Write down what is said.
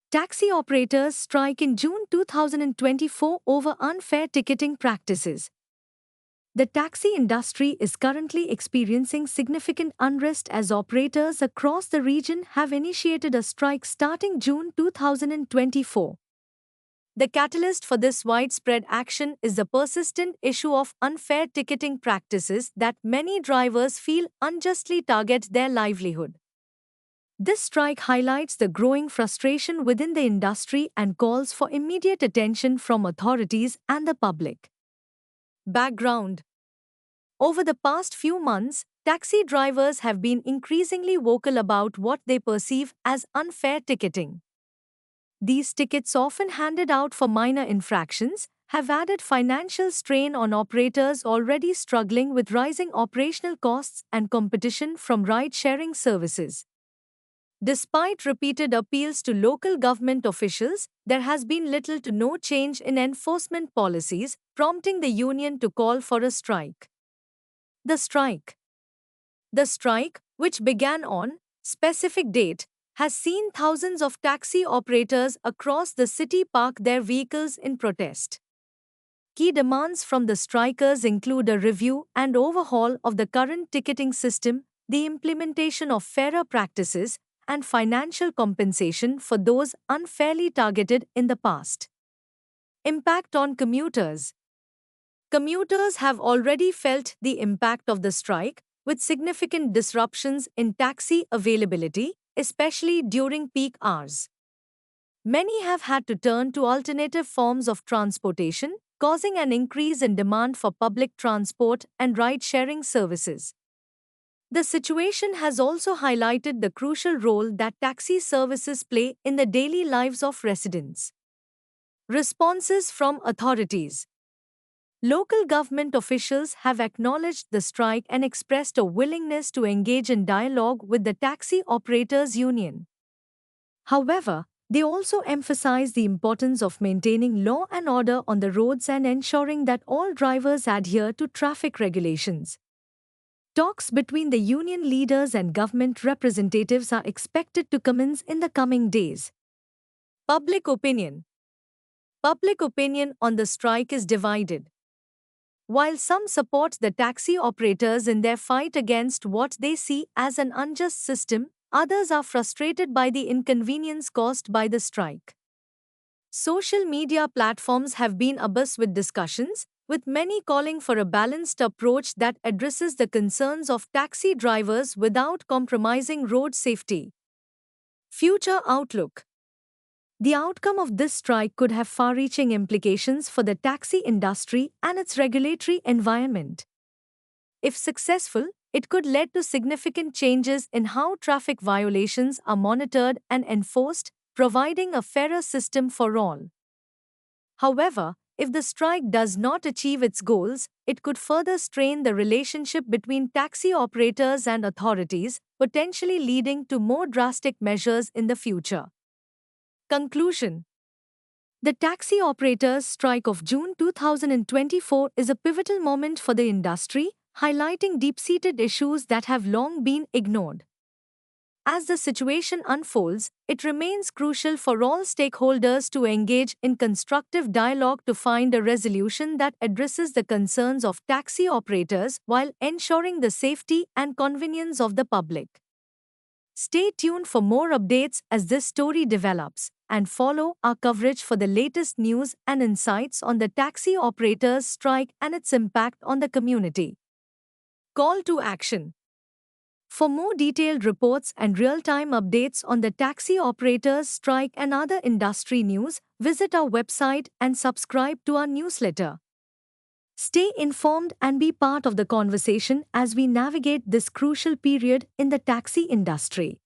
Taxi operators strike in June 2024 over unfair ticketing practices. The taxi industry is currently experiencing significant unrest as operators across the region have initiated a strike starting June 2024. The catalyst for this widespread action is the persistent issue of unfair ticketing practices that many drivers feel unjustly target their livelihood. This strike highlights the growing frustration within the industry and calls for immediate attention from authorities and the public. Background: over the past few months, taxi drivers have been increasingly vocal about what they perceive as unfair ticketing. These tickets, often handed out for minor infractions, have added financial strain on operators already struggling with rising operational costs and competition from ride-sharing services. Despite repeated appeals to local government officials, there has been little to no change in enforcement policies, prompting the union to call for a strike. The strike. The strike, which began on specific date, has seen thousands of taxi operators across the city park their vehicles in protest. Key demands from the strikers include a review and overhaul of the current ticketing system, the implementation of fairer practices, and financial compensation for those unfairly targeted in the past. Impact on commuters. Commuters have already felt the impact of the strike, with significant disruptions in taxi availability, especially during peak hours. Many have had to turn to alternative forms of transportation, causing an increase in demand for public transport and ride-sharing services. The situation has also highlighted the crucial role that taxi services play in the daily lives of residents. Responses from authorities. Local government officials have acknowledged the strike and expressed a willingness to engage in dialogue with the taxi operators union. However, they also emphasize the importance of maintaining law and order on the roads and ensuring that all drivers adhere to traffic regulations. Talks between the union leaders and government representatives are expected to commence in the coming days. Public opinion. Public opinion on the strike is divided. While some support the taxi operators in their fight against what they see as an unjust system, others are frustrated by the inconvenience caused by the strike. Social media platforms have been abuzz with discussions, with many calling for a balanced approach that addresses the concerns of taxi drivers without compromising road safety. Future outlook. The outcome of this strike could have far-reaching implications for the taxi industry and its regulatory environment. If successful, it could lead to significant changes in how traffic violations are monitored and enforced, providing a fairer system for all. However, if the strike does not achieve its goals, it could further strain the relationship between taxi operators and authorities, potentially leading to more drastic measures in the future. Conclusion. The taxi operators' strike of June 2024 is a pivotal moment for the industry, highlighting deep-seated issues that have long been ignored. As the situation unfolds, it remains crucial for all stakeholders to engage in constructive dialogue to find a resolution that addresses the concerns of taxi operators while ensuring the safety and convenience of the public. Stay tuned for more updates as this story develops, and follow our coverage for the latest news and insights on the taxi operators' strike and its impact on the community. Call to action. For more detailed reports and real-time updates on the taxi operators' strike and other industry news, visit our website and subscribe to our newsletter. Stay informed and be part of the conversation as we navigate this crucial period in the taxi industry.